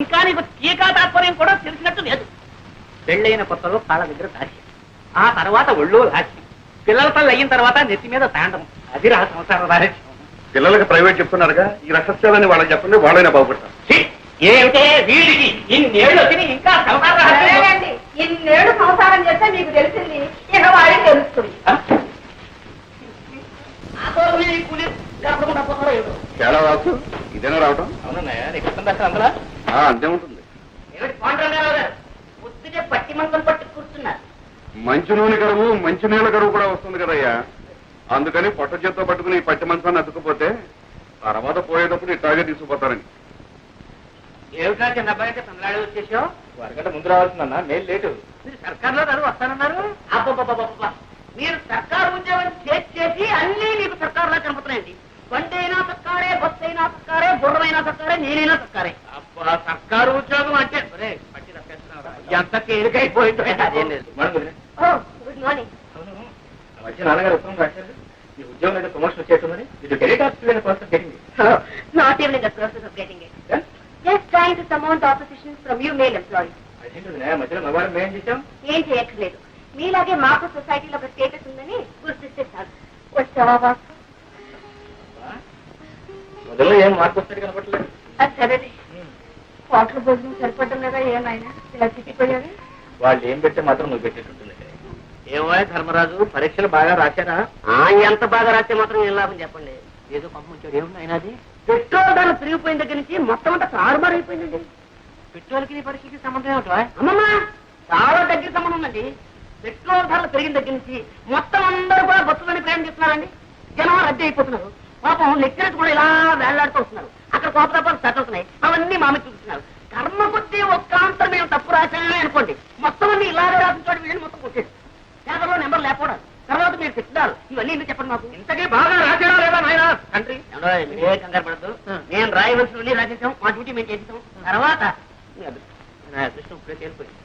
ఇంకా నీకు టీకా తాత్పర్యం కూడా తెలిసినట్టు లేదు. పెళ్ళైన కొత్తలో కాళ్ళ దగ్గర దాచి, ఆ తర్వాత ఒళ్ళో రాసి, పిల్లల తల్లి అయిన తర్వాత నెత్తి మీద తాండం. అది రా సంసార రాజ్యం. పిల్లలకి ప్రైవేట్ చెప్తున్నారుగా, ఈ రహస్యాలని వాళ్ళకి చెప్పండి, వాళ్ళైనా బాగుపడతారు. ఏమిటే వీడికి ఇన్నేళ్ళు వచ్చి ఇంకా సంసార రహస్యం? ఇన్నేళ్ళు సంసారం చేస్తే మీకు తెలిసింది, ఇక వాడికి తెలుస్తుంది. చాలా రావచ్చు, ఇదేనా రావటం? అవునన్నయ్య, నీకు వస్తుందా అందులో? అంతే ఉంటుంది. పొద్దునే పట్టి మంచం పట్టి కూర్చున్నారు. మంచి నూనె కరువు, మంచి నీళ్ళ కరువు కూడా వస్తుంది కదయ్యా. అందుకని పొట్ట చేత్తో పట్టుకుని ఈ పట్టి మంచాన్ని అతుక్కుపోతే తర్వాత పోయేటప్పుడు ఇట్లాగే తీసుకుపోతారని. ఏమిటా చిన్న అబ్బాయి అంటే తమిళనాడు వచ్చేసావు? వరగంట ముందు రావాల్సిందన్నా, మేలు లేటు. మీరు సర్కార్లో గారు వస్తానన్నారు. అబ్బబ్బబ్బబ్బ, మీరు సర్కారు ఉద్యోగం చేసి అన్నీ మీకు సర్కారులా కనపడుతున్నాయండి. బండి అయినా సర్కారే, బస్సు అయినా సర్కారే, గుర్రమైనా సర్కారే, నేనైనా సర్కారే. అబ్బా, సర్కారు ఉద్యోగం అంటే పట్టి తప్పేస్తున్నావు. ఎంత తేలికైపోయిందో. అదేం లేదు. Good morning. మధ్య నాన్నగారు ఉత్తరం రాశారు, ఈ ఉద్యోగం అయితే ప్రమోషన్ వచ్చేస్తుందని. ఇది delete office process getting. Not even in the process of getting it. Just trying to surmount opposition from you male employees. అదేంటి మధ్యలో మగవాళ్ళం మేం చేశాం? ఏం చేయక్కర్లేదు, మీలాగే మాకు సొసైటీలో ఒక స్టేటస్ ఉందని గుర్తిస్తే చాలు. వచ్చావా బాబు? మొదల్లో ఏం మార్పు వస్తాడు కనపడలేదు. అది సరేనే, హోటల్ భోజనం సరిపడడం లేదా ఏమైనా ఇలా చిక్కిపోయావి? వాళ్ళు ఏం పెడితే మాత్రం నువ్వు పెట్టేటట్టుంది. ఏమో ధర్మరాజు, పరీక్షలు బాగా రాశారా? ఎంత బాగా రాస్తే మాత్రం ఏం లాభం చెప్పండి. ఏదో పంపించాడు. ఏముంది అయినది? పెట్రోల్ ధర తిరిగిపోయిన దగ్గర నుంచి మొత్తం అంతా తారుమారు అయిపోయిందండి. పెట్రోల్కి నీ పరీక్షకి సంబంధం ఏమిటో? అమ్మమ్మ, చాలా దగ్గర సంబంధం ఉందండి. పెట్రోల్ ధరలు పెరిగిన దగ్గర నుంచి మొత్తం అందరూ కూడా బస్సులని ప్రయాణం చేస్తున్నారండి. జనం రద్దీ అయిపోతున్నారు. పాపం లెక్చరర్స్ కూడా ఇలా వేళ్లాడుతూ వస్తున్నారు. అక్కడ కోపతాపాలు సెట్ అవుతున్నాయి. అవన్నీ మామూలు చూపిస్తున్నారు. కర్మ కొద్దీ ఒక్క అంతా మేము తప్పు రాశామే అనుకోండి, మొత్తం అన్ని ఇలాగే రాసిన చోటు వీళ్ళు మొత్తం కొట్టేది. పేపర్లో నెంబర్ లేకపోవడం, తర్వాత మీరు తిట్టారు. ఇవన్నీ ఎందుకు చెప్పండి మాకు? ఇంతకీ బాగా రాశారా లేదా నాయన తండ్రి? ఏ కంగారు పడద్దు, నేను రాయవలసినవన్నీ రాసేసాం. మా డ్యూటీ మేము చేసేసాం. తర్వాత నా అదృష్టం ఇప్పుడే తేలిపోయింది.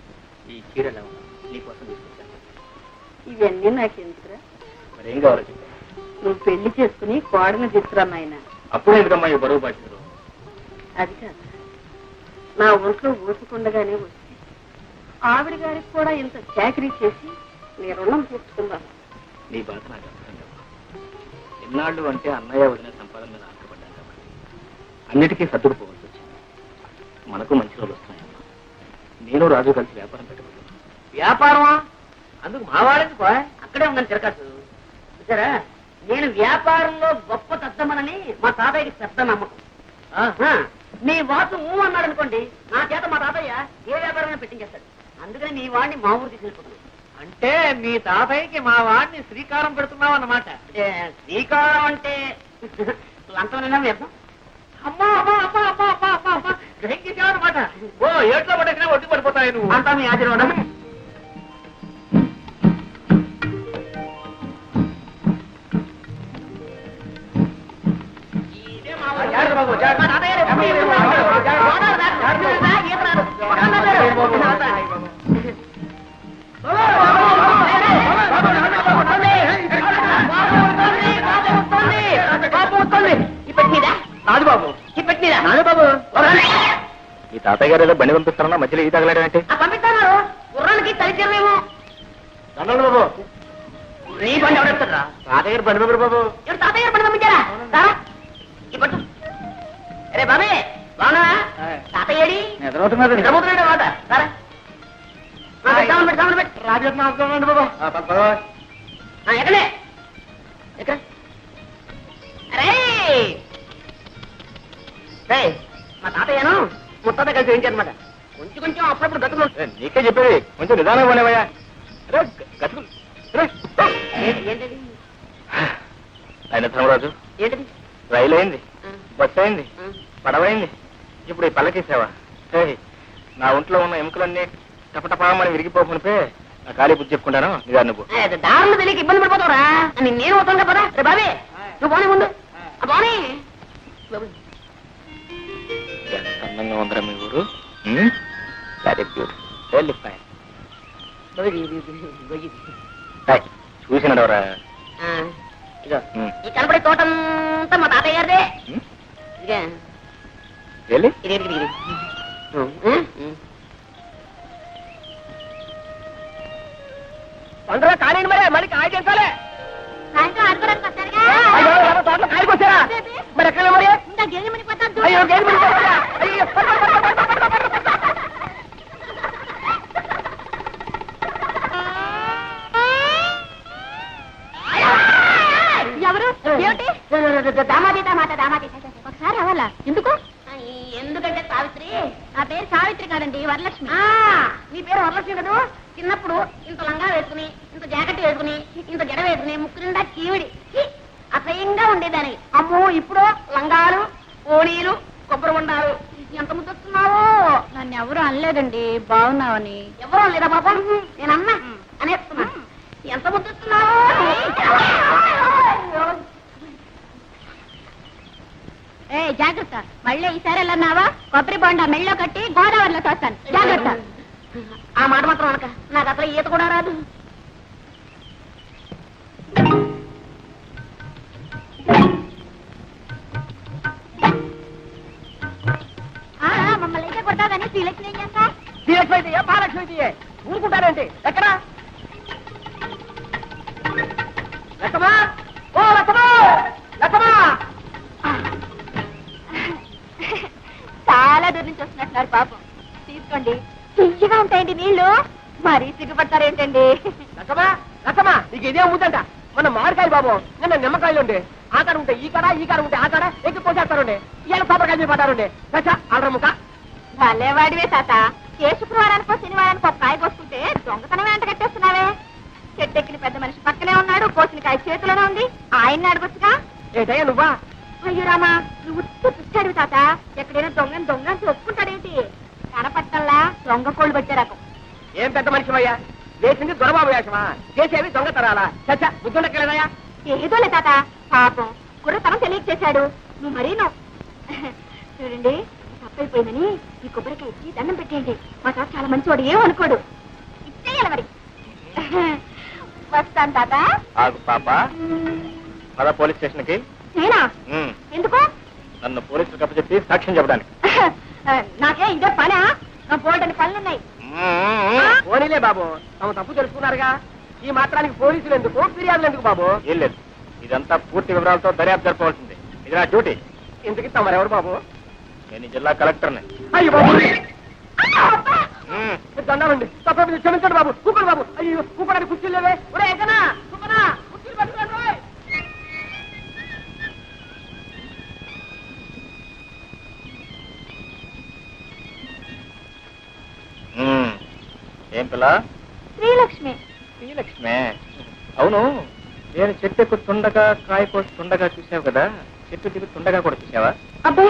ఈ చీరలు నీకోసం తీసుకొచ్చాను. ఇవన్నీ నాకు ఎందుకురా? మరి ఏం కావాలో చెప్పాను. నువ్వు పెళ్లి చేసుకుని కోడని తీసుకురా నాయన. అప్పుడు ఎందుకమ్మా ఈ బరువు బాధ్యతలు? అది కాదు, నా ఒంట్లో ఓసుకుండగానే వచ్చి ఆవిడ గారికి కూడా ఇంత చాకరీ చేసి నీ రుణం తీర్చుకుందాం. నీ బాధ నాకు అర్థం కాదు. ఎన్నాళ్ళు అంటే అన్నయ్య వదిన సంపాదన మీద ఆశపడ్డాను కాబట్టి అన్నిటికీ సర్దుడు పోవాల్సి వచ్చింది. మనకు మంచి రోజులు వస్తున్నాయమ్మా. నేను రాజు కలిసి వ్యాపారం పెట్టబోతున్నాను. వ్యాపారమా? అందుకు మా వాడేందుకు అక్కడే ఉందని తిరగచ్చు. చూసారా, నేను వ్యాపారంలో గొప్ప తద్దమనని మా తాతయ్యకి పెద్ద నమ్మకం. నీ వాసు అన్నాడు అనుకోండి, నా చేత మా తాతయ్య ఏ వ్యాపారమైనా పెట్టించేస్తాడు. అందుకని నీ వాడిని మా ఊరు తీసుకెళ్ళిపోతున్నాను. అంటే మీ తాతయ్యకి మా వాడిని శ్రీకారం పెడుతున్నావు అన్నమాట. శ్రీకారం అంటే లంచమైనా వ్యర్థం. అమ్మా అమ్మా అమ్మా అమ్మా అమ్మా అమ్మా అమ్మా గ్రహించేసావన్నమాట. ఓ ఏట్లో పడేసినా ఒడ్డు పడిపోతాయి నువ్వు అంతా మీ ఆశీర్వాదం. రాజుబాబు రాజుబాబు, ఈ తాతయ్య గారు ఏదో బండి పంపిస్తారన్నా మధ్యలో ఈ తగలాడంటే పంపిస్తాను. గుర్రానికి తలిచేమేమో. బాబు నీ బండి ఎవరెత్తారా? తాతయ్య గారు బండి పంపారు బాబు. ఎవరు తాతయ్య గారు బండి పంపించారా? ఈ పట్టు. అరే బాబే, బాగున్నా? తాతయ్యడి ఎదురవుతున్నారు మాట సరే. రాజేంద్ర బాబా ఎక్కడే ఎక్కడ? అరే మా తాతయ్యను ముత్తాత కలిసి వేయించారనమాట. కొంచెం కొంచెం అప్పుడప్పుడు గతులు. నీకే చెప్పేది, కొంచెం నిదానం పోనేవయ్యా. గతుకులు ఏంటది? ఆయన ధర్మరాజు, ఏంటది? రైలు అయింది, బస్సు అయింది, పడవైంది, ఇప్పుడు ఈ పల్లకీసావా? నా ఒంట్లో ఉన్న ఎముకలన్నీ టపటపామని విరిగిపోకునిపే నా ఖాళీ బుద్ధి చెప్పుకుంటాను. నిదాన్ని నువ్వు దారులు తెలియక ఇబ్బంది పడిపోతావురా. నేను అవుతాను కదా. రే బాబే, నువ్వు బానే ముందు బానే. ఎంత అందంగా ఉందరా మీ ఊరు. Very beautiful, very fine. చూసినాడవరా? ఈ కనపడే తోటంతా మా తాతయ్య గారిదే. వెళ్ళి ఇది తొందరగా కానివ్వండి మరి మళ్ళీ కాయ చేసాలే సాయంత్రం ఆడుకోవడానికి వస్తారుగా తోటలో కాయకొచ్చారా మరి ఎక్కడ మరి ఇంకా గేదెమని పోతాను అయ్యో గేదె మరి పోతారా? అయ్యో. ఎవరు ఏమిటి దామాది దామాది ఒకసారి అవ్వాలా ఎందుకు ఎందుకంటే సావిత్రి నా పేరు సావిత్రి కాదండి వరలక్ష్మి నీ పేరు వరలక్ష్మి కదా చిన్నప్పుడు ఇంత లంగా వేసుకుని ఇంత జాకెట్ వేసుకుని ఇంత జడ వేసుకుని ముక్కు నిండా చీవిడి అసహ్యంగా ఉండేదాన్ని అమ్మో ఇప్పుడు లంగాలు ఓణీలు కొబ్బరి ఉండాలు ఎంత ముద్దొస్తున్నావో నన్ను ఎవరు అనలేదండి బాగున్నావని ఎవరు అనలేదా బాబా నేనన్నా అనేస్తున్నా ఎంత ముద్దొస్తున్నావో ఏ జాగ్రత్త మళ్ళీ ఈసారి వెళ్ళన్నావా కొబ్బరి బొండా మెళ్ళో కట్టి గోదావరిలో తోస్తాను జాగ్రత్త ఆ మాట మాత్రం అనక నాకు అసలు ఈత కూడా రాదు మమ్మల్ని అయితే కొడతావు కానీ శ్రీలక్ష్మి ఏం చేస్తా శ్రీలక్ష్మి అయితే మహాలక్ష్మి అయితే ఊరుకుంటారేంటి ఎక్కడ లక్కమా ఓ లక్కమా లక్కమా చాలా దూరం నుంచి వస్తున్నట్టున్నారు పాపం తీసుకోండి తీయగా ఉంటాయండి నీళ్లు మరీ సిగ్గుపడతారేంటండి లక్కమా లక్కమా నీకు ఇదే అమ్ముతుంట మన మామిడికాయలు బాబు నిన్న నిమ్మకాయలు ఉండే ఆ కాడ ఉంటే ఈ కాడ ఉంటే ఆ కాడ ఎక్కి పోసేస్తారుండే ఇవాళ కొబ్బరికాయలు పడ్డారుండే కచ్చా ఆడరముక భలేవాడివే తాత ఏ శుక్రవారానికో శనివారానికో కాయ కోసుకుంటే దొంగతనం వెంట కట్టేస్తున్నావే చెట్టెక్కిన పెద్ద మనిషి పక్కనే ఉన్నాడు కోసిన కాయ చేతిలోనే ఉంది ఆయన్ని అడగొచ్చుగా ఏంటయ్యా నువ్వా అయ్యో రామా నువ్వు పిచ్చాడు తాత ఎక్కడైనా దొంగ అని ఒప్పుకుంటాడేంటి కనపట్టల్లా దొంగ కోళ్ళు పెట్టే రకం ఏం పెద్ద మనిషివయ్యా లేచింది దొరబాబు వేషమా చేసేవి దొంగతనాలా చచ్చా బుద్ధుండకెళ్ళదయ్యా ఏదోలే తాత పాపం కుర్రతనం తెలియక చేశాడు నువ్వు మరీను చూడండి తప్పైపోయిందని ఈ కొబ్బరికాయ ఇచ్చి దండం పెట్టేయండి మా తాత చాలా మంచివాడు ఏమనుకోడు ఇచ్చేయాలి మరి వస్తాను తాత ఆగు పాప పద పోలీస్ స్టేషన్కి. నేనా ఎందుకు నన్ను పోలీసులు కప్పచెప్పి సాక్ష్యం చెప్పడానికి. నాకే ఇదే పనా నా బోల్డని పనులున్నాయి పోనీలే బాబు తమ తప్పు తెలుసుకున్నారుగా ఈ మాత్రానికి పోలీసులు ఎందుకు ఫిర్యాదులు ఎందుకు బాబు ఏం లేదు, ఇదంతా పూర్తి వివరాలతో దర్యాప్తు జరపవలసింది. ఇది నా డ్యూటీ. ఎందుకు తమరెవరు బాబు నేను ఈ జిల్లా కలెక్టర్ని. అయ్యో బాబు దండాలండి తప్ప క్షమించండి బాబు కూపడు బాబు అయ్యో కూపడానికి కుర్చీలు లేవే ఒరే ఎక్కనా కూపనా కుర్చీలు పట్టుకోండి రోయ్. ఏం పిల్ల? శ్రీలక్ష్మి శ్రీలక్ష్మే. అవును, నేను చెట్టు ఎక్కుతుండగా కాయ కోస్తుండగా చూసావు కదా, చెట్టు దిగుతుండగా కూడా చూసావా? అబ్బే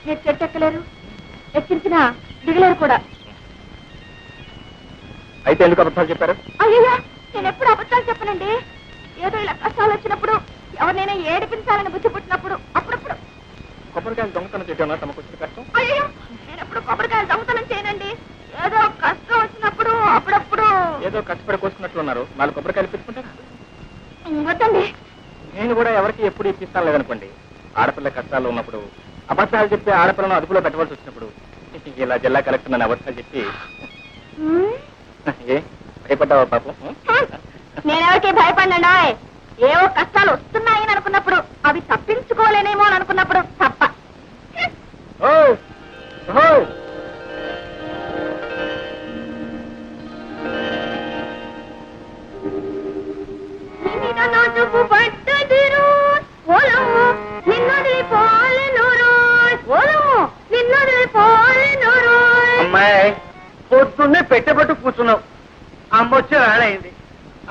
మీరు చెట్టు ఎక్కలేరు ఎక్కించిన దిగలేరు కూడా. అయితే ఎందుకు అబద్ధాలు చెప్పారు? అయ్యో నేను ఎప్పుడు అబద్ధాలు చెప్పనండి. ఏదో ఇలా కష్టాలు వచ్చినప్పుడు ఎవరినైనా ఏడిపించాలని బుద్ధి పుట్టినప్పుడు అప్పుడప్పుడు. కొబ్బరికాయలు దొంగతనం చేయడం తమకు వచ్చిన కష్టం? అయ్యో నేను ఎప్పుడు కొబ్బరికాయలు దొంగతనం చేయనండి. ఏదో కష్టం వచ్చినప్పుడు అప్పుడప్పుడు. ఏదో కష్టపడి కోసుకున్నట్లున్నారు, 4 కొబ్బరికాయలు పెట్టుకుంటారా? వద్దండి. నేను కూడా ఎవరికి ఎప్పుడు ఇప్పిస్తాను లేదనుకోండి. ఆడపిల్ల కష్టాలు ఉన్నప్పుడు అబద్ధాలు చెప్పి ఆడపిల్లను అదుపులో పెట్టవలసి వచ్చినప్పుడు ఇలా జిల్లా కలెక్టర్ నన్ను అబద్ధాలు చెప్పి ఏ భయపడ్డావా పాపం? నేనెవరికి భయపడినా ఏవో కష్టాలు వస్తున్నాయని అనుకున్నప్పుడు అవి తప్పించుకోలేనేమో అని అనుకున్నప్పుడు తప్ప. ఓ ఓ అమ్మాయి పొద్దున్నే పెట్టబట్టు కూర్చున్నావు. అమ్మొచ్చే వేళయింది.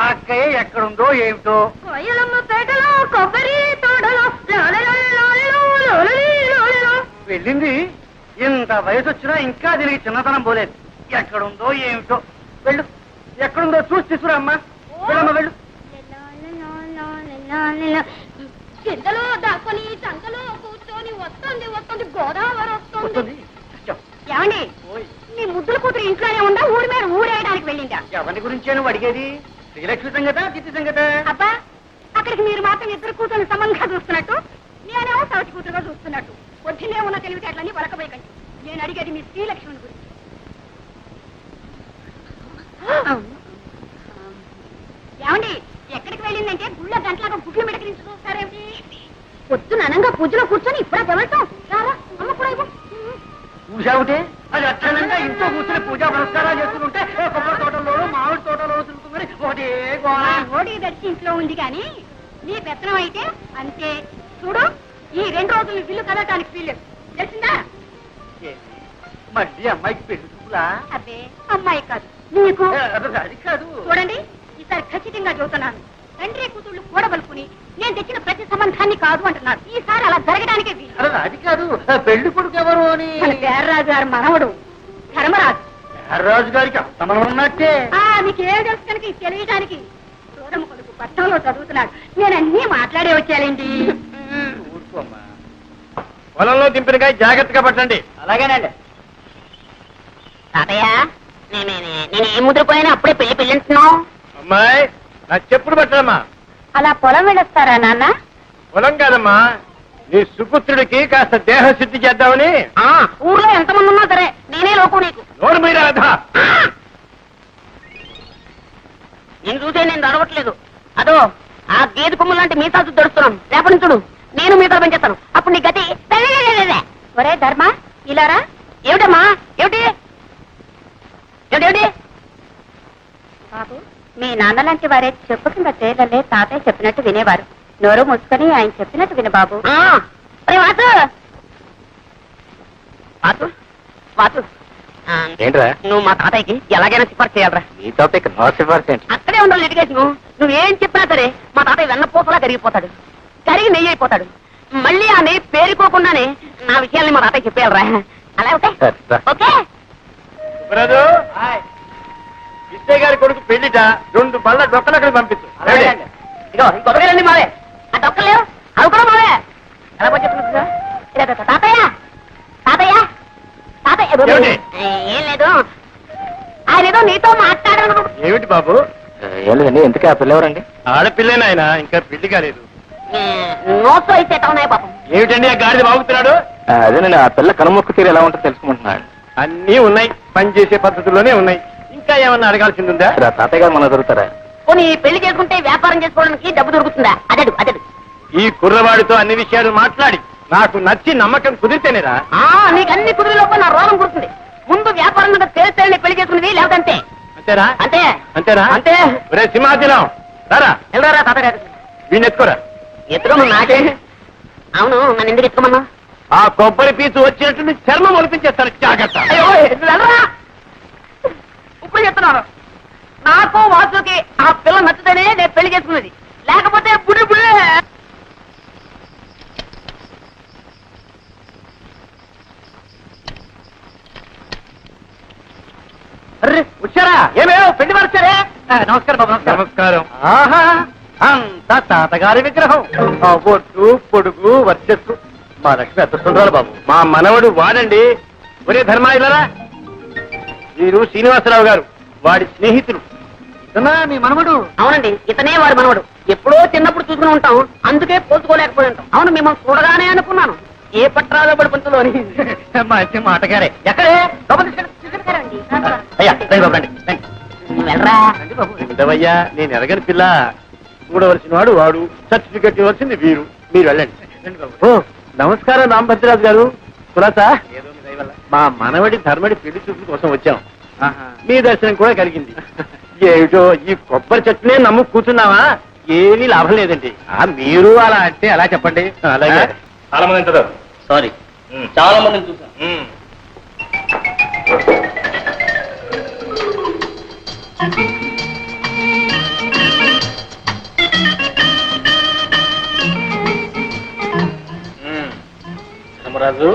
ఆ అక్కయ్య ఎక్కడుందో ఏమిటో. కొబ్బరి తోటలో వెళ్ళింది. ఇంత వయసు వచ్చినా ఇంకా దీనికి చిన్నతనం పోలేదు. ఎక్కడుందో ఏమిటో. వెళ్ళు, ఎక్కడుందో చూసి తీసుకురా అమ్మా. వెళ్ళమ్మా వెళ్ళు. కిందలో దాక్కుని చంకలో కూర్చొని వస్తుంది వస్తుంది గోదావరి వస్తుంది. ఏమండి నీ ముద్దుల కూతురు ఇంట్లోనే ఉందా ఊరి మీద ఊరేయడానికి వెళ్ళిందా? ఎవరి గురించే నువ్వు అడిగేది? శ్రీలక్ష్మి సంగత చిత్తి సంగత? అబ్బా అక్కడికి మీరు మాత్రం ఇద్దరు కూతురు సమంగా చూస్తున్నట్టు నేనేమో సవతి కూతురుగా చూస్తున్నట్టు. పొద్దునే ఉన్న తెలివితేటలన్నీ వలకపోయకండి. నేను అడిగేది మీ శ్రీలక్ష్మి గురించి. ఏమండి ఎక్కడికి వెళ్ళిందంటే గుళ్ళ గంటలాగా గుడ్లు మెడకరించి చూస్తారేమిటి? పొద్దున అనంగా పూజలో కూర్చొని ఇప్పుడే వెళ్తాం. రారా అమ్మ కూడా ఇవ్వు. పూజావుటే అది అట్లనంగా ఇంట్లో కూర్చొని పూజా పురస్కారాలు చేస్తుంటే కొబ్బరి తోటలోనూ మామిడి తోటలోనూ తిరుగుతుంది. ఒకటే ఓడి దర్శి ఇంట్లో ఉంది కానీ నీ పెత్తనం అయితే అంతే. చూడు ఈ 2 రోజులు బిల్లు కదటానికి వీల్లేదు తెలిసిందా? మళ్ళీ అమ్మాయికి పెళ్లి చూపులా? అబ్బే అమ్మాయి కాదు నీకు. అది కాదు. చూడండి ఈసారి ఖచ్చితంగా చెబుతున్నాను. తండ్రి కూతుళ్ళు కూడబలుకుని నేను తెచ్చిన ప్రతి సంబంధాన్ని కాదు అంటున్నారు. ఈసారి అలా జరగడానికే వీలు. అది కాదు. పెళ్లి కొడుకు ఎవరు అని? మన పేర్రాజు గారి మనవడు ధర్మరాజు. రాజు గారికి అంత మనం ఉన్నట్టే. మీకేం తెలుసు కనుక ఇది తెలియడానికి. చూడమ్మ కొడుకు పట్టణంలో చదువుతున్నాడు. నేను అన్నీ మాట్లాడే వచ్చానండి. ఊరుకోమ్మా. పొలంలో దింపినగా జాగ్రత్తగా పట్టండి. అలాగేనండి. తాతయ్య నేను ఏ ముద్రపోయినా అప్పుడే పెళ్లి పెళ్ళింటున్నావు. అమ్మాయి నా చెప్పుడు పట్టడమ్మా. అలా పొలం వెళ్ళొస్తారా నాన్న? పొలం కాదమ్మా, నీ సుపుత్రుడికి కాస్త దేహశుద్ధి చేద్దామని. ఊర్లో ఎంతమంది ఉన్నా సరే నేనే లోకం నీకు. నోరు మీద నేను చూసే నేను నడవట్లేదు. అదో ఆ గేదె కొమ్ము లాంటి మీసాలు దొరుకుతున్నాను. రేపటి నుంచి చూడు నేను మీసాలు పెంచేస్తాను. అప్పుడు నీ గతి. ఒరే ధర్మ ఇలారా. ఏమిటమ్మా ఏమిటి ఏమిటి? బాబు మీ నాన్న లాంటి వారే చెప్పు కింద తేలలే తాతయ్య చెప్పినట్టు వినేవారు. నోరు మూసుకొని ఆయన చెప్పినట్టు విను బాబు. ఏంట్రా నువ్వు మా తాతయ్యకి ఎలాగైనా సిఫార్సు చేయాలరా. నీ తాతయ్యకి నో సిఫార్సు ఏంటి? అక్కడే ఉండాలి లిటిగేషన్. నువ్వేం చెప్పినా సరే మా తాతయ్య వెన్నపోతలా కరిగిపోతాడు. కరిగి నెయ్యి అయిపోతాడు. మళ్ళీ ఆ నెయ్యి పేరుకోకుండానే నా విషయాల్ని మా తాతయ్య చెప్పేయాలరా. అలా ఓకే ఓకే. విజయ్ గారి కొడుకు పెళ్లిట 2 బళ్ళ డొక్కలక్కడ పంపించు. ఇగో ఇంకొకరండి మావే. ఆ డొక్కలేవు అవి కూడా మావే. ఎలా పోయి చెప్తున్నా తాతయ్య తాతయ్య తాతయ్య. ఏం లేదు ఆయన ఏదో నీతో మాట్లాడాను. ఏమిటి బాబు? ఏం లేదండి. ఎందుకే ఆ పిల్లవరండి? ఆడపిల్లేనా ఆయన? ఇంకా పెళ్లి కాలేదు. నోట్స్ అయితే ఉన్నాయి పాపం. ఏమిటండి ఆ గాడిద బాగుతున్నాడు? అదేనండి, ఆ పిల్ల కనుమొక్కు తీరు ఎలా ఉంటుందో తెలుసుకుంటున్నాడు. అన్నీ ఉన్నాయి, పని చేసే పద్ధతుల్లోనే ఉన్నాయి. ఇంకా ఏమన్నా అడగాల్సింది ఉందా? తాతయ్య గారు మన దొరుకుతారా? పోనీ పెళ్లి చేసుకుంటే వ్యాపారం చేసుకోవడానికి డబ్బు దొరుకుతుందా? అదడు అదడు. ఈ కుర్రవాడితో అన్ని విషయాలు మాట్లాడి నాకు నచ్చి నమ్మకం కుదిరితేనేరా? నీకు అన్ని కుదిరిలోపు నా రోగం కుడుతుంది. ముందు వ్యాపారం మీద తేలితేళ్ళని పెళ్లి చేసుకునేది లేదంతే. అంతేరా? అంతే అంతేరా? అంతే. ఒరే సింహాచలం రారా. వెళ్ళరా తాతగారు. వీడిని ఎత్తుకోరా. ఎత్తుకోమన్నా నాకే. అవును నన్ను ఎందుకు ఎత్తుకోమన్నా? ఆ కొబ్బరి పీచు వచ్చినట్టు చర్మం ఒలిపించేస్తాను. జాగ్రత్త. వెళ్ళరా. ఇప్పుడు చెప్తున్నాను నాకు వాసుకి ఆ పిల్ల నచ్చుతేనే నేను పెళ్లి చేసుకున్నది. లేకపోతే బుడి బుడి. వచ్చారా? ఏమేమో పెళ్లి వారు వచ్చారే. నమస్కారం బాబు. నమస్కారం. ఆహా అంత తాతగారి విగ్రహం. బొట్టు పొడుగు వర్చస్సు. మా లక్ష్మి ఎంత సుందరాలు బాబు. మా మనవడు వాడండి. ఒరే ధర్మాయిలరా, వీరు శ్రీనివాసరావు గారు వాడి స్నేహితులు. ఇతనా మీ మనవడు? అవునండి ఇతనే వాడి మనవడు. ఎప్పుడో చిన్నప్పుడు చూసుకుని ఉంటాం, అందుకే పోల్చుకోలేకపోయి ఉంటాం. అవును మిమ్మల్ని చూడగానే అనుకున్నాను ఏ పట్రాలో పడి పంతులోని. మంచి మాటగారే. ఎక్కడే? అయ్యా రండి బాబు రండి. వెళ్ళరా. ఉండవయ్యా, నేను ఎరగని పిల్ల. చూడవలసిన వాడు వాడు, సర్టిఫికెట్ ఇవ్వాల్సింది వీరు. మీరు వెళ్ళండి. ఓ నమస్కారం రామభద్రరాజు గారు. కులాసా మా మనవడి ధర్మడి పెళ్లి చూపుల కోసం వచ్చాం. మీ దర్శనం కూడా కలిగింది. ఏమిటో ఈ కొబ్బరి చెట్టునే నమ్ము కూర్చున్నావా? ఏమీ లాభం లేదండి. మీరు అలా అంటే అలా చెప్పండి. అలాగే చాలా మంది ఉంటారు. సారీ చాలా మందిని చూసాను. ధర్మరాజు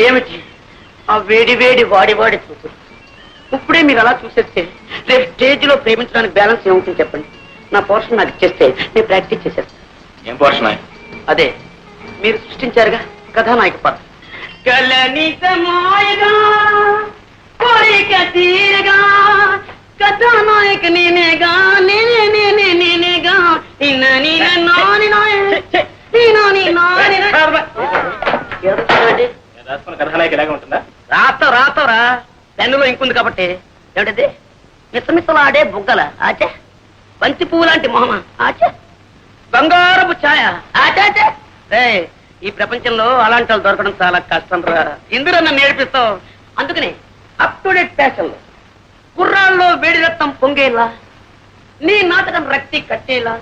ఏమిటి ఆ వేడి వేడి వాడి వాడి చూపు? ఇప్పుడే మీరు అలా చూసేస్తే రేపు స్టేజ్ లో ప్రేమించడానికి బ్యాలెన్స్ ఏముంటుంది చెప్పండి. నా పోర్షన్ నాకు ఇచ్చేస్తే నేను ప్రాక్టీస్ చేసేస్తాను. ఏం పోర్షన్? అదే మీరు సృష్టించారుగా కథానాయక పాత్ర. కథానాయక నేనేగా నేనేగా రాసుకున్న కథానాయక ఇలాగే ఉంటుందా? రాస్తావురా పెన్నులో ఇంకుంది కాబట్టి. ఏమిటది? మిసమిసలాడే బుగ్గల ఆచే, బంతి పువ్వు లాంటి మొహమ ఆచే, బంగారపు ఛాయ ఆచాచే. ఈ ప్రపంచంలో అలాంటి వాళ్ళు దొరకడం చాలా కష్టం రా. ఇందులో నన్ను నేర్పిస్తావు. అందుకని అప్ టు డేట్ ఫ్యాషన్ లో కుర్రాల్లో వేడి రక్తం పొంగేలా, నీ నాటకం రక్తి కట్టేలా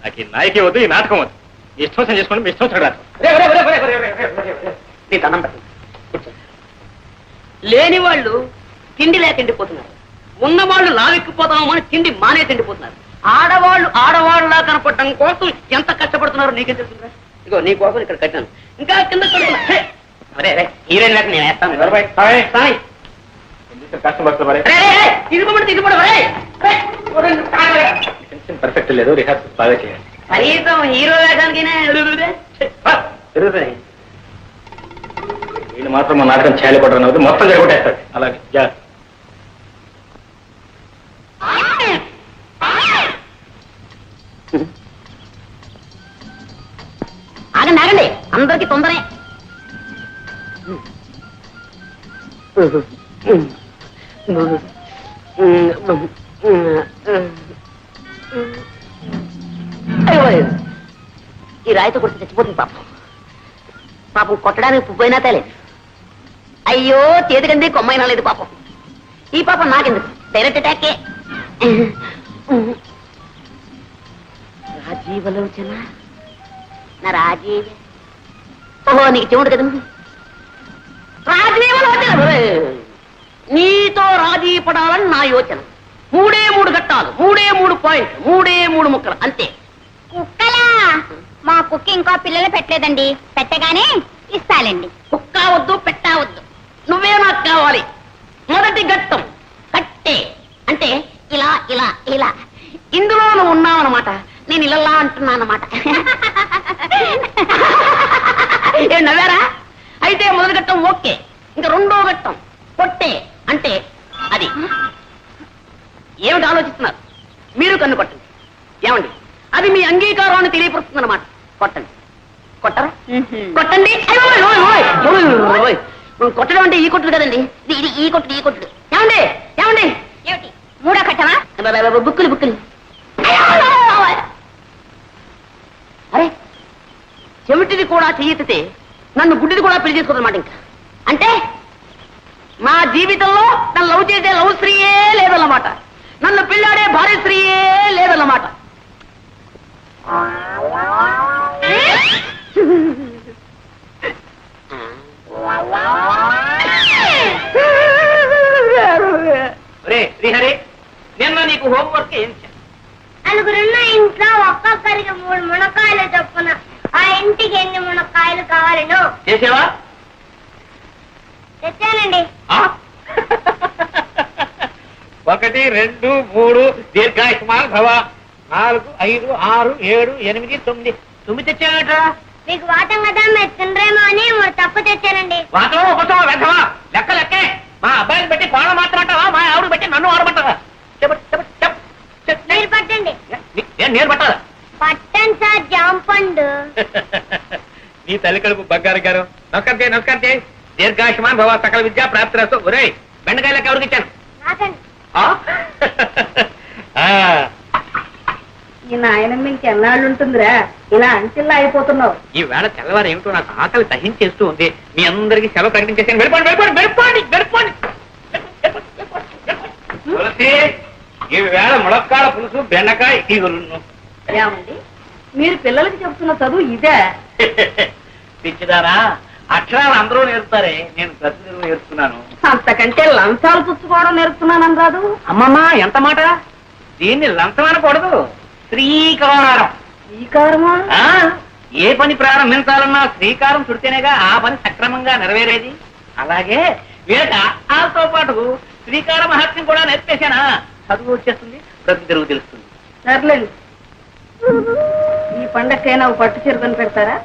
నాకు ఈ నాయకే వద్దు, ఈ నాటకం వద్దు. మీ ఇష్టం వచ్చిన చేసుకోండి, మీ ఇష్టం వచ్చిన రాదు. నీ దండం పెట్టండి. లేని వాళ్ళు తిండి లేక ఎండిపోతున్నారు, ఉన్నవాళ్ళు లావెక్కిపోతామో అని తిండి మానే తిండిపోతున్నారు. ఆడవాళ్ళలా కనపడటం కోసం ఎంత కష్టపడుతున్నారో నీకేం తెలుస్తుందా? ఇగో నీ కోసం ఇక్కడ కట్టాను, ఇంకా కింద హీరోయిన్ లేక నేను వేస్తాను. పర్ఫెక్ట్ లేదు, రిహార్సల్ బాగా చేయాలి. కనీసం హీరో వేయడానికి వీళ్ళు మాత్రం మా నాటకం చేయలేకపోవడం అవుతుంది, మొత్తం జరగొట్టేస్తాడు. అలాగే ఆగండి ఆగండి, అందరికి తొందరే. ఈ రాయితో కొడితే చచ్చిపోతుంది పాపం. పాపం కొట్టడానికి పువ్వైనా తేలేదు. అయ్యో చేతికంది కొమ్మైనా లేదు పాపం. ఈ పాపం నాకెందుకు, డైరెక్ట్ అటాకే. రాజీవలోచన నా రాజీవ, ఓహో నీకు చెవుడు కదా. రాజీవలోచన, నీతో రాజీ పడాలని నా యోచన. 3 ఘట్టాలు, 3 పాయింట్, 3 ముక్కలు అంతే. కుక్కలా? మా కుక్క ఇంకో పిల్లలు పెట్టలేదండి, పెట్టగానే ఇస్తాలండి. కుక్క వద్దు, పెట్టవద్దు, నువ్వే నాకు కావాలి. మొదటి ఘట్టం కట్టే, అంటే ఇలా ఇలా ఇలా. ఇందులో నువ్వు ఉన్నావన్నమాట, నేను ఇలా అంటున్నానమాట. ఏం నవ్వారా? అయితే మొదటి ఘట్టం ఓకే. ఇంకా 2వ ఘట్టం కొట్టే, అంటే అది. ఏమిటి ఆలోచిస్తున్నారు? మీరు కన్ను కొట్టండి. ఏమండి, అది మీ అంగీకారాన్ని తెలియపరుస్తుంది అన్నమాట. కొట్టండి. కొట్టరా? కొట్టండి. కొట్టడం అంటే ఈ కొట్టుడు కదండి, ఇది ఈ కొట్టుడు, ఈ కొట్టుడు. ఏమండి ఏమండి, ఏమిటి 3వ ఘట్టమా? బుక్కులు. అరే, చెవిటిది కూడా చెయ్యెత్తితే నన్ను గుడ్డిది కూడా పెళ్లి చేసుకోదన్నమాట. ఇంకా అంటే మా జీవితంలో నన్ను లవ్ చేసే లవ్ స్త్రీయే లేదన్నమాట, నన్ను పెళ్ళాడే భార్య స్త్రీయే లేదన్నమాట. శ్రీహరి, నిన్న నీకు హోంవర్క్ ఏం చేశాను? నలుగురున్న ఇంట్లో ఒక్కొక్కరికి 3 మునక్కాయలు చొప్పున ఆ ఇంటికి ఎన్ని మునక్కాయలు కావాలను చేసావా? తెచ్చానండి. 1 2 3 దీర్ఘాయుష్మాన్ భవ. 4 5 6 7 8 9 9 తెచ్చానట్రా. మీకు వాటం కదా, మీరు తినరేమో అని 3 తప్పు తెచ్చానండి. వాటమో ఉపసమో వెంటవా, లెక్కే. మా అబ్బాయిని బట్టి కోళ్ళ మాత్రమంటావా, మా ఆవిడ బట్టి నన్ను ఆడమంటావా? మీరు పట్టండి. నేను పట్టాలా? పట్టండి సార్, జాంపండు. నీ తల్లి కడుపు బంగారు గారు. నమస్కారం చేయి. దీర్ఘాయుష్మాన్ భవ, సకల విద్యా ప్రాప్తిరస్తు. ఒరే, బెండకాయలకు ఎవరికి ఇచ్చాను? నాకండి. ఈ నాయనమ్మ ఇంకెన్నాళ్ళు ఉంటుందిరా, ఇలా అంచెల్లా అయిపోతున్నావు. ఈ వేళ తెల్లవారు ఏమిటో నాకు ఆకలి సహించేస్తూ ఉంది. మీ అందరికీ సెలవు ప్రకటించేసాను. వెళ్ళిపోండి. ఈ వేళ ములక్కాడ పులుసు, బెండకాయ ఈగులు. ఏమండి, మీరు పిల్లలకి చెప్తున్న చదువు ఇదే? పిచ్చిదారా, అక్షరాలు అందరూ నేర్పుతారే, నేను ప్రతిదినం నేర్పుతున్నాను. అంతకంటే లంచాలు పుచ్చుకోవడం నేర్పుతున్నానని రాదు. అమ్మమ్మా, ఎంత మాట! దీన్ని లంచం అనకూడదు, శ్రీకారం. శ్రీకారమా? ఏ పని ప్రారంభించాలన్నా శ్రీకారం చుడితేనేగా ఆ పని సక్రమంగా నెరవేరేది. అలాగే వీళ్ళకి ఆతో పాటు శ్రీకార మహత్యం కూడా నేర్పేశానా, చదువు వచ్చేస్తుంది, ప్రతి తెలుగు తెలుస్తుంది. సర్లేండి, ఈ పండక్కైనా పట్టు చీరకొని పెడతారా?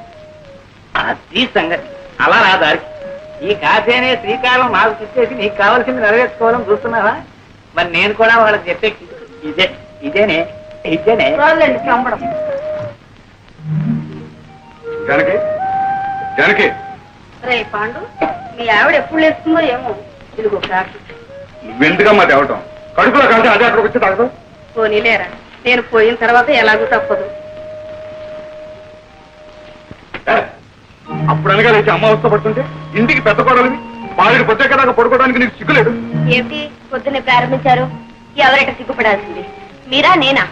అది సంగతి. అలా నా దారికి ఈ కాఫీ అనే శ్రీకారం నాకు చూసేసి నీకు కావాల్సింది నెరవేర్చుకోవాలని చూస్తున్నావా? మరి నేను కూడా వాళ్ళకి చెప్పే ఇదేనే చంపడం. జానకి జానకి రే పాండు, మీ ఆవిడ ఎప్పుడు లేస్తుందో ఏమో. ఇదిగో కాకి. నువ్వెందుకమ్మా తేవటం? కడుపులో కలిసి అదే అక్కడికి వచ్చి తాగదు. పోనీలేరా, నేను పోయిన తర్వాత ఎలాగూ తప్పదు. అప్పుడు అనగా లేచి అమ్మ అవస్థ పడుతుంటే ఇంటికి పెద్ద కోడలివి బాలుడి పొద్దే కదా పడుకోవడానికి నీకు సిగ్గులేదు. ఏమిటి పొద్దున్నే ప్రారంభించారు? ఎవరైతే సిగ్గుపడాల్సింది, మీరా నేనా?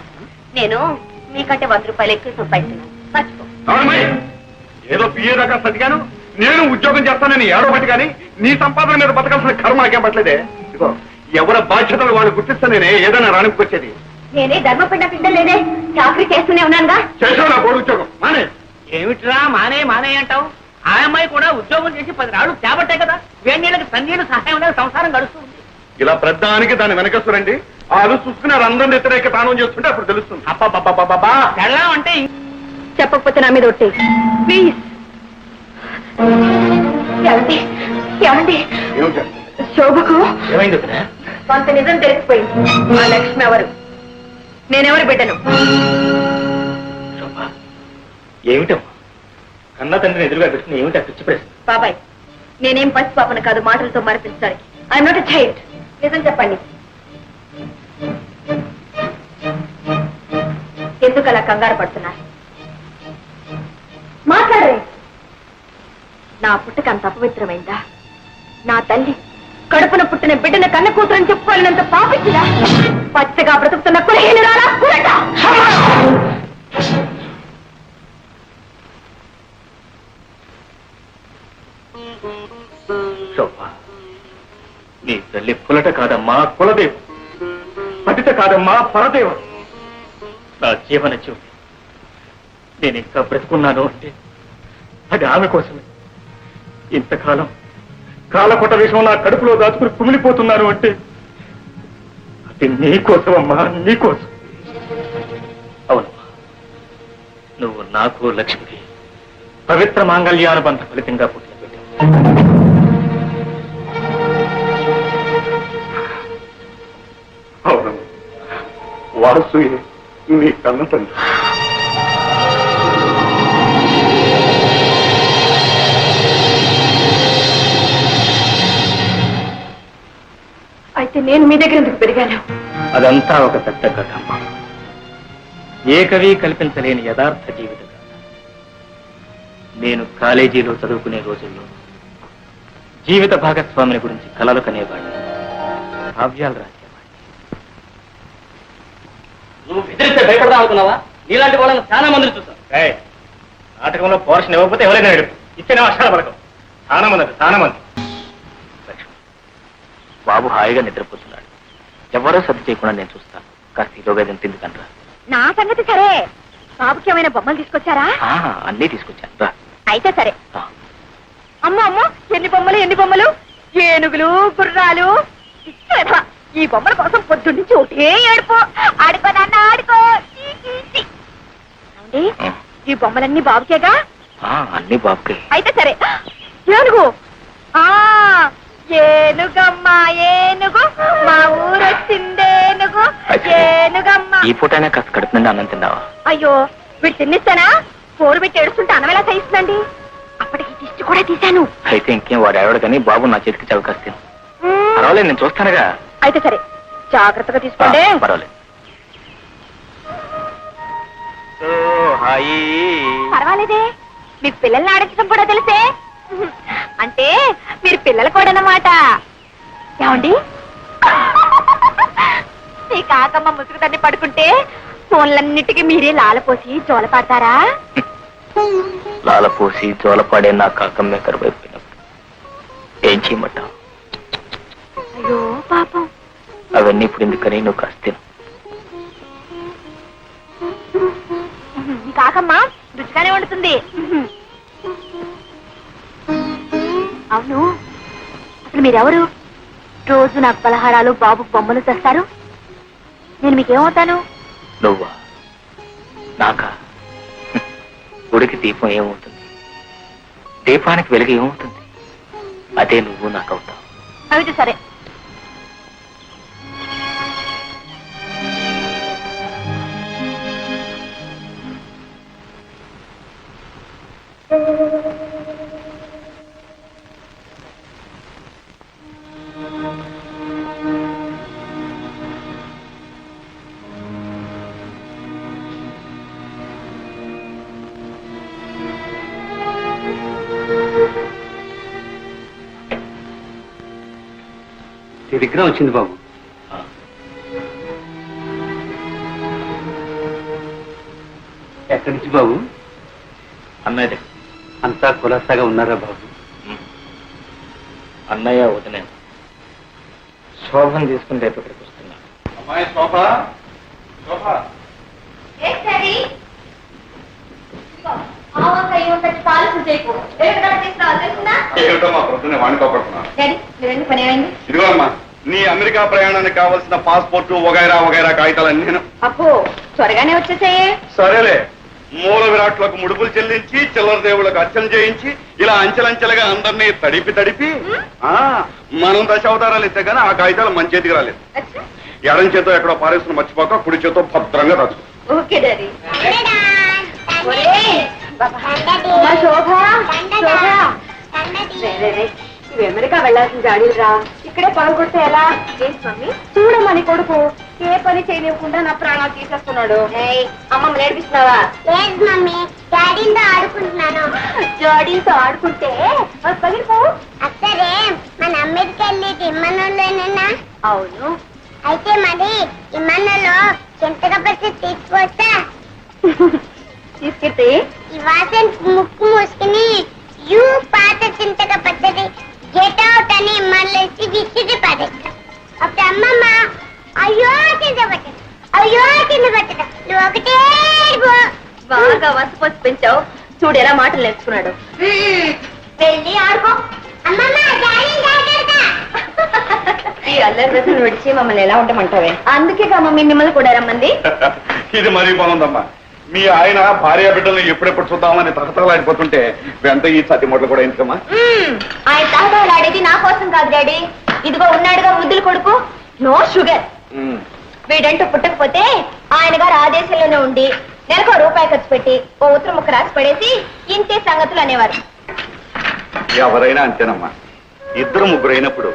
నేను మీకంటే 100 రూపాయలు ఎక్కువ సంపాదిస్తున్నాను, మర్చిపో. అవునమ్మాయి, ఏదో పిఏ దాకా సతిగాను నేను ఉద్యోగం చేస్తానని ఏడవబట్టి కానీ నీ సంపాదన మీద బతకాల్సిన కర్మ నాకేం పట్టలేదే. ఇదిగో ఎవరి బాధ్యతలు వాళ్ళు గుర్తిస్తే నేనే ఏదైనా రాణికొచ్చేది. నేనే ధర్మపిండ పిండలేనే, చాకరీ చేస్తూనే ఉన్నానుగా. చేసావు నా కోడి ఉద్యోగం మానే. ఏమిట్రా మానే అంటావు? ఆ అమ్మాయి కూడా ఉద్యోగం చేసి 10 రాళ్ళు తేబట్టే కదా వేణీళ్ళకి తన్నీళ్ళు సహాయం అనేది సంసారం గడుస్తుంది. ఇలా ప్రధానికి దాన్ని వెనకస్తురండి వాళ్ళు చూసుకున్నారు అందరిని వ్యతిరేక తానం చేస్తుంటే అప్పుడు తెలుస్తుంది. అబ్బా వెళ్ళాం అంటే చెప్పకపోతే నా మీద ఒట్టే ప్లీజ్. ఏమండి ఏమండి, ఏమిటా శోభకు ఏమైంది? కొంత నిజం తెలిసిపోయింది. ఆ లక్ష్మి ఎవరు, నేనెవరు బిడ్డను? ఏమిటమ్మా కన్నా తండ్రిని ఎదురుగా పెట్టుకుని ఏమిటా పిచ్చి ప్రశ్న? బాబాయ్, నేనేం పసిపాపను కాదు మాటలతో మరిపించడానికి. I'm not a child. నిజం చెప్పండి, ఎందుకు అలా కంగారు పడుతున్నారు? మాట్లాడరే. నా పుట్టుక అంత అపవిత్రమైందా? నా తల్లి కడుపున పుట్టిన బిడ్డన కన్న కూతురని చెప్పుకోలేనంత పాపించిదా? పచ్చగా బ్రతుకుతున్న కులహీనురాలా కులట. శోభ, నీ తల్లి పులట కాదమ్మా కులదేవం, పతిత కాదమ్మా పరదేవం. నా జీవన జ్యోతి. నేను ఇంకా బ్రతుకున్నాను అంటే అది ఆమె కోసమే. ఇంతకాలం కాలకొట్ట విషయం నా కడుపులో దాచుకుని కుమిలిపోతున్నాను అంటే అది నీకోసమమ్మా, నీకోసం. అవునమ్మా, నువ్వు నాకు లక్ష్మికి పవిత్ర మాంగళ్యానుబంధ ఫలితంగా పుట్టిన బిడ్డ. అవును, వాసు నీ కన్న తండ్రి. అయితే నేను మీ దగ్గర ఎందుకు పెరిగాను? అదంతా ఒక పెద్ద కథ అమ్మా. ఏ కవి కల్పించలేని యథార్థ జీవిత కథ. నేను కాలేజీలో చదువుకునే రోజుల్లో జీవిత భాగస్వామిని గురించి కలలు కనేవాడిని, కావ్యాలు రాసేవాడిని. నువ్వు బెదిరిస్తే భయపడదా అనుకున్నావా? నీలాంటి వాళ్ళని చాలా మందిని చూస్తాను. నాటకంలో పోర్షన్ ఇవ్వకపోతే ఎవరైనా ఇచ్చిన వర్షాల పడకం. చాలా మంది. బాబు హాయిగా నిద్రపోతున్నాడు. ఎవరో సర్ది చేయకుండా నేను చూస్తాను. కాస్త ఈలోగా తిందుకనరా. నా సంగతి సరే, బాబుకి ఏమైనా బొమ్మలు తీసుకొచ్చారా? అన్నీ తీసుకొచ్చాను రా. అయితే సరే. అమ్మో అమ్మో, ఎన్ని బొమ్మలు! ఏనుగులు, గుర్రాలు. ఇచ్చేదా ఈ బొమ్మల కోసం పొద్దున్న నుంచి ఒకటే ఏడుపో. ఆడుకో నాన్న ఆడుకో. ఈ బొమ్మలన్నీ బాబుకేగా? అన్ని బాబుకే. అయితే సరే. ఏనుగు, ఏనుగమ్మా ఏనుగు, మా ఊరు వచ్చిందేనుగు. ఏనుగమ్మా. ఈ పూటైనా కాస్త కడుపు నుండి అన్నం తిన్నావా? అయ్యో, వీడు తిన్నిస్తానా? పోరు పెట్టి ఏడుస్తుంటే అన్నం ఎలా సహిస్తుందండి? అప్పటికి దిష్టి కూడా తీశాను. అయితే ఇంకేం వాడు ఎవడు కానీ బాబు నా చేతికి చవకాస్తాను. పర్వాలేదు, నేను చూస్తానుగా. అయితే సరే, జాగ్రత్తగా తీసుకోండి. పర్వాలేదు. పర్వాలేదే, మీకు పిల్లల్ని ఆడించడం కూడా తెలిసే. అంటే మీరు పిల్లలు కూడా అన్నమాట. ఏమండి, మీ కాకమ్మ ముసుగు తన్ని పడుకుంటే ఫోన్లన్నిటికీ మీరే లాలపోసి జోల పాడతారా? లాలపోసి జోలపాడే నా కాకమ్మే కరువైపోయినప్పుడు ఏం చేయమంటావు? అయ్యో పాపం. అవన్నీ ఇప్పుడు ఎందుకని నువ్వు కాస్త తిను. మీ కాకమ్మ రుచిగానే వండుతుంది. అవును, అసలు మీరెవరు? రోజు నాకు పలహారాలు, బాబుకు బొమ్మలు తెస్తారు. నేను మీకేమవుతాను? నువ్వా? నాకా? గుడికి దీపం ఏమవుతుంది, దీపానికి వెలుగు ఏమవుతుంది? అదే నువ్వు నాకు అవుతావు. అయితే సరే. టెలిగ్రామ్ వచ్చింది బాబు. ఎక్కడి నుంచి బాబు? అన్నయ్య అంతా కులాసాగా ఉన్నారా బాబు? అన్నయ్య వదిన శోభను తీసుకుని రేపు ఇక్కడికి వస్తున్నా. అమ్మాయి శోభ, శోభ, ఏమిటమ్మా పొద్దున్నే వాణి కోపడుతున్నా? ఇదిగో అమ్మా, నీ అమెరికా ప్రయాణానికి కావలసిన పాస్పోర్టు వగైరా వగైరా కాగితాలన్నీ నేను. అప్పు త్వరగానే వచ్చేసాయే. సరేలే, మూల విరాట్లకు ముడుపులు చెల్లించి చిల్లర దేవుళ్ళకు అర్చన చేయించి ఇలా అంచెలంచెలుగా అందరినీ తడిపి మనం దశావతారాలు ఇస్తే గానీ ఆ కాగితాలు మన చేతికి రాలేదు. ఎడం చేతో ఎక్కడో పారేసుకుని మర్చిపోక కుడి చేతో భద్రంగా దాచు. Okay daddy. ఇవి అమెరికా వెళ్లాల్సిన గాడీలు రా, ఇక్కడే పొలం కొడితే ఎలా? మమ్మీ చూడమ్మని కొడుకు ఏ పని చేయనివ్వకుండా నా ప్రాణాలు తీసేస్తున్నాడు. అమ్మమ్మ నేర్పిస్తున్నావా? లేదు మమ్మీ, డాడీతో ఆడుకుంటున్నాను. జాడీలతో ఆడుకుంటే పగిలిపో. అసలే మన అమెరికా వెళ్ళేది ఇమ్మనంలోనేనా? అవును. అయితే మరి ఇమ్మనంలో చింతక పచ్చి తీసుకొస్తా. తీసుకెళ్తే ఈ వాసన ముక్కు మూసుకుని యూ పాత చింతక పచ్చడి గెట్ అవుట్ అని మళ్ళీ విసిరి పడేస్తా. అప్పుడు అమ్మమ్మ అయ్యో చింత పచ్చడి, అయ్యో చింత పచ్చడి, నువ్వు ఒకటే బాగా వసపోసి పెంచావు. చూడు ఎలా మాటలు నేర్చుకున్నాడు. వెళ్ళి ఆడుకో. అమ్మమ్మ డాడీ జాగ్రత్త. ఈ అల్లరి రసం విడిచి మమ్మల్ని ఎలా ఉండమంటావే? అందుకే మమ్మీ మిమ్మల్ని కూడా రమ్మంది. ఇది మరీ బాగుందమ్మా. మీ ఆయన భార్య బిడ్డలను ఎప్పుడెప్పుడు చూద్దామని తహతలాడిపోతుంటే వెంట ఈ సతి మొదలు కూడా ఎందుకమ్మా? ఆయన తహతలాడేది నా కోసం కాదు డాడీ. ఇదిగో ఉన్నాడుగా ముద్దులు కొడుకు, నో షుగర్. వీడంటూ పుట్టకపోతే ఆయన గారు ఆ దేశంలోనే ఉండి నెలకు ₹1 ఖర్చు పెట్టి ఓ ఉత్తర ముక్క రాసి పడేసి ఇంతే సంగతులు అనేవారు. ఎవరైనా అంతేనమ్మా. ఇద్దరు ముగ్గురు అయినప్పుడు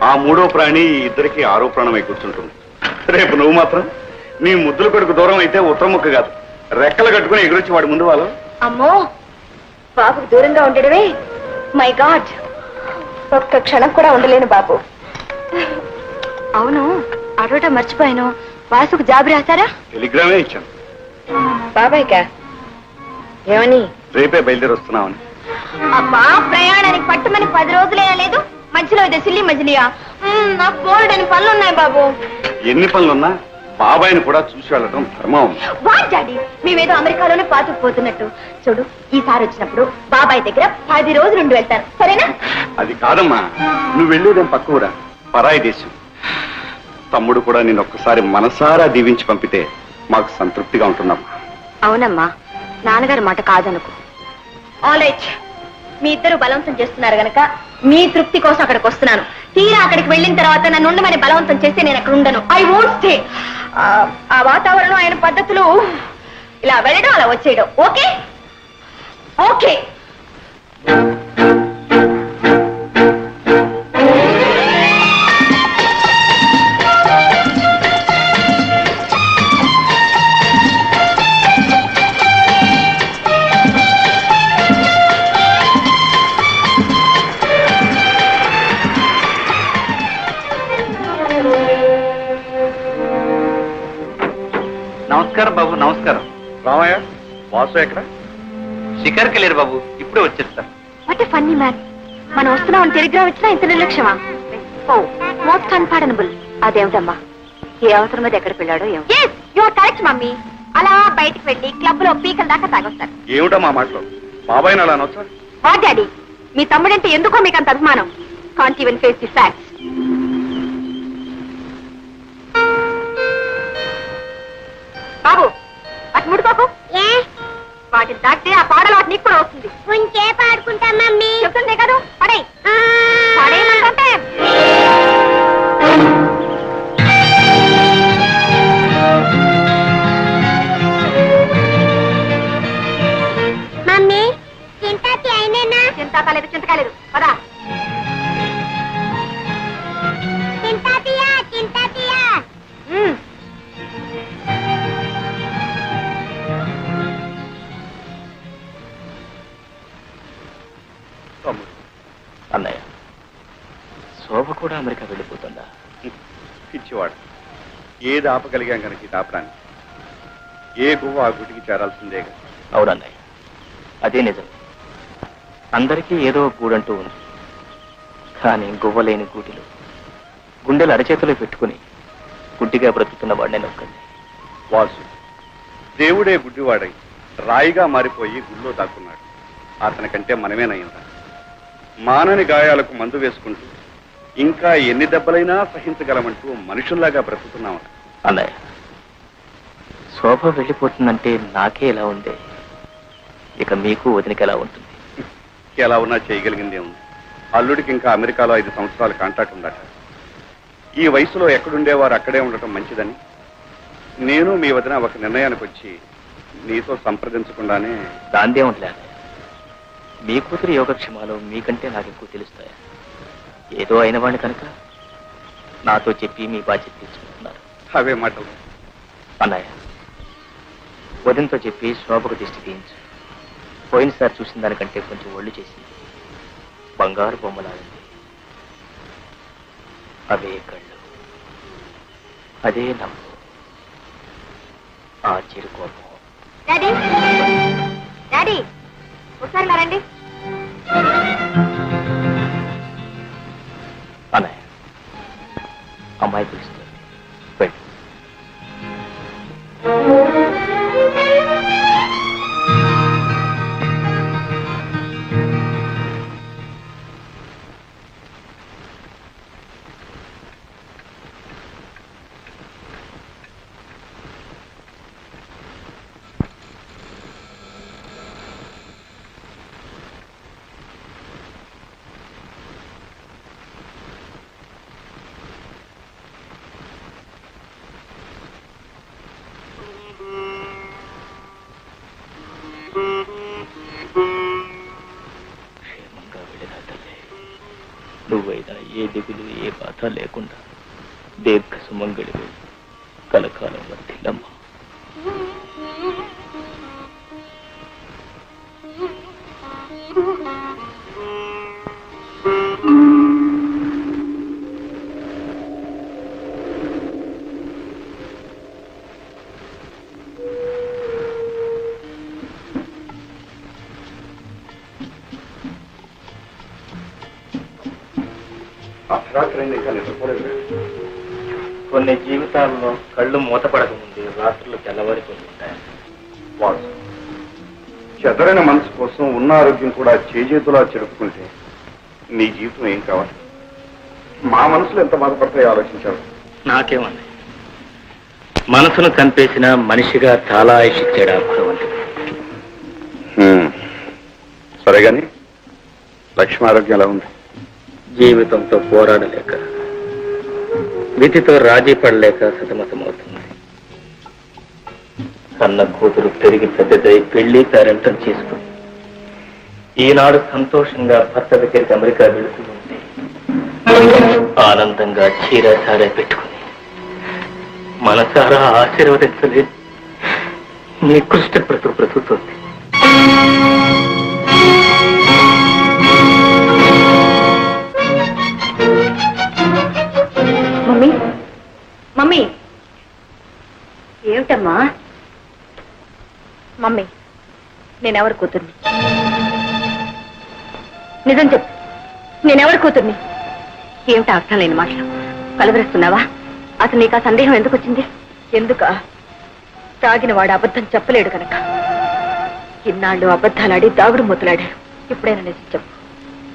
ఆ మూడో ప్రాణి ఈ ఇద్దరికి ఆరో ప్రాణమై కూర్చుంటుంది. రేపు నువ్వు మాత్రం నీ ముద్దుల కొడుకు దూరం అయితే ఉత్తర ముక్క కాదు, రెక్కలు కట్టుకుని ఎగురొచ్చి వాడి ముందు వాళ్ళు. అమ్మో, బాబుకు దూరంగా ఉండడమే మై గాడ్. ఒక్క క్షణం కూడా ఉండలేను బాబు. అవును, అడవటం మర్చిపోయాను. వాసుకు జాబు రాశారా? టెలిగ్రామే ఇచ్చాను. బాబాయ్కా? ఏమని? రేపే బయలుదేరి వస్తున్నామని. అబ్బా, ప్రయాణానికి పట్టుమని 10 రోజులే లేదు, మధ్యలో ఇదే సిల్లి మజిలియా? నాకు బోల్డ్ అని పనులు ఉన్నాయి బాబు. ఎన్ని పనులున్నా బాబాయిని కూడా చూసి వెళ్ళడం ధర్మం. వాట్ డాడీ, మేమేదో అమెరికాలోనే పాతుకుపోతున్నట్టు. చూడు, ఈసారి వచ్చినప్పుడు బాబాయ్ దగ్గర 10 రోజులు ఉండి వెళ్తాను, సరేనా? అది కాదమ్మా, నువ్వు వెళ్ళేదేం పక్క ఊరా, పరాయి దేశం. తమ్ముడు కూడా నేను ఒక్కసారి మనసారా దీవించి పంపితే మాకు సంతృప్తిగా ఉంటుందమ్మా. అవునమ్మా, నాన్నగారి మాట కాదనుకో. ఆల్ రైట్, మీ ఇద్దరు బలవంతం చేస్తున్నారు గనక మీ తృప్తి కోసం అక్కడికి వస్తున్నాను. తీరా అక్కడికి వెళ్ళిన తర్వాత నన్ను ఉండమని బలవంతం చేస్తే నేను అక్కడ ఉండను. I won't stay. ఆ వాతావరణం, ఆయన పద్ధతులు, ఇలా వెళ్ళడం అలా వచ్చేయడం. Okay okay. నమస్కారం బాబు. నమస్కారం. రామయ్య, వాసు ఎక్కడ? షికార్కి లేరు బాబు, ఇప్పుడే వచ్చేస్తారు. What a funny man. మనం వస్తున్నామని టెలిగ్రామ్ ఇచ్చినా ఇంత నిర్లక్ష్యమా? ఓ, మోస్ట్ అన్పార్డనబుల్. అదేమిటమ్మా, ఏ అవసరం మీద ఎక్కడ పెళ్ళాడో ఏమో. You are correct mummy. అలా బయటికి వెళ్ళి క్లబ్ లో పీకల దాకా తాగొస్తారు. ఏమిటమ్మా మాటలు? బాబాయ్ అలా అనొచ్చా? వా డాడీ, మీ తమ్ముడంటే ఎందుకో మీకు అంత అభిమానం. Can't even face the facts. బాబు, అటు ముడుకోకు. వాటిని దాటితే ఆ పాడలు వాటి నీకు కూడా వస్తుంది. కొంచెంసేపు ఆడుకుంటా మమ్మీ. చెప్తుందే కదా, పడే పడేయమంటే. మమ్మీ, చింతాతి అయినేనా? చింత కాలేదు, చింత కాలేదు. పదా. చింతాతియా, చింతాతియా. అన్నయ్య, శోభ కూడా అమెరికా వెళ్ళిపోతుందా? మంచివాడు. ఏది ఆపగలిగాం కనుక ఇది ఆపడానికి. ఏ గువ్వ ఆ గుటికి చేరాల్సిందే. అవునన్నయ్య, అదే నిజం. అందరికీ ఏదో గూడంటూ ఉంది. కానీ గువ్వలేని గూటిలో గుండెలు అరచేతిలో పెట్టుకుని గుడ్డిగా బ్రతుకుతున్న వాడినే నొక్కండి. వాసు దేవుడే గుడ్డివాడై రాయిగా మారిపోయి గుళ్ళో దాక్కున్నాడు. అతనికంటే మనమేనయ్యిందా? మానని గాయాలకు మందు వేసుకుంటూ ఇంకా ఎన్ని దెబ్బలైనా సహించగలమంటూ మనుషుల్లాగా బ్రతుకుతున్నాం. అన్నయ్య, శోభ వెళ్ళిపోతుందంటే నాకే ఎలా ఉంది, ఇక మీకు వదినకి ఎలా ఉంటుంది? ఎలా ఉన్నా చేయగలిగిందే ఉంది. అల్లుడికి ఇంకా అమెరికాలో 5 సంవత్సరాల కాంట్రాక్ట్ ఉందట. ఈ వయసులో ఎక్కడుండేవారు అక్కడే ఉండటం మంచిదని నేను మీ వదిన ఒక నిర్ణయానికి వచ్చి నీతో సంప్రదించకుండానే. దాందే ఉండలే అన్నయ్య, మీ కూతురు యోగక్షేమాలు మీకంటే నాకు ఎక్కువ తెలుస్తాయా? ఏదో అయిన వాడిని కనుక నాతో చెప్పి మీ బాధ్యత తీసుకుంటున్నారు. అవే మాటలు. అన్నయ్య, వదినతో చెప్పి శోభకు దిష్టి తీయించు. పోయినసారి చూసిన దానికంటే కొంచెం ఒళ్ళు చేసింది. బంగారు బొమ్మలాడింది. అవే కళ్ళు, అదే నవ్వు, ఆ చిరుకోపం. డాడీ డాడీ ఒకసారి రండి. అన్నయ్య, అమ్మాయి పిలుస్తుంది, వెళ్ళి. క్షేమంగా వెళ్ళిన తల్లి, నువ్వైనా ఏ దిగులు ఏ బాధ లేకుండా దీర్ఘ సుమంగళివి కలకాలం వర్తిల్లమ్మా. అర్ధరాత్రి ఇంకా నిద్రపోలేదు. కొన్ని జీవితాల్లో కళ్ళు మూతపడకముందే రాత్రులు తెల్లవారిపోయి ఉంటాయి. వాసు చెదరైన మనసు కోసం ఉన్న ఆరోగ్యం కూడా చేజేతులా చెరుపుకుంటే నీ జీవితం ఏం కావాలి? మా మనసులో ఎంత బాధపడతాయో ఆలోచించాడు. నాకేమన్నా మనసును కనిపేసిన మనిషిగా చాలా ఆయుషిచ్చాడు ఆ భగవంతుడు. సరే గాని లక్ష్మి ఆరోగ్యం ఎలా ఉంది? జీవితంతో పోరాడలేక, విధితో రాజీ పడలేక సతమతమవుతుంది. కన్న కూతురు తిరిగి పెద్దదై పెళ్లి పేరెంటం చేసుకుని ఈనాడు సంతోషంగా భర్త దగ్గరికి అమెరికా వెళుతూ ఉంటే ఆనందంగా చీరసారా పెట్టుకుని మనసారా ఆశీర్వదించలేదు నికృష్ట బ్రతుకుతోంది. మమ్మీ మమ్మీ ఏమిటమ్మా? మమ్మీ, నేనెవరి కూతుర్ని? నిజం చెప్పు, నేనెవరి కూతుర్ని? ఏమిటి అర్థం లేని మాటలు కలవరిస్తున్నావా? అసలు నీకు ఆ సందేహం ఎందుకు వచ్చింది? ఎందుక? తాగిన వాడు అబద్ధం చెప్పలేడు కనుక. ఇన్నాళ్ళు అబద్ధాలాడి దాగుడు మూతలాడారు. ఇప్పుడైనా నిజం చెప్పు.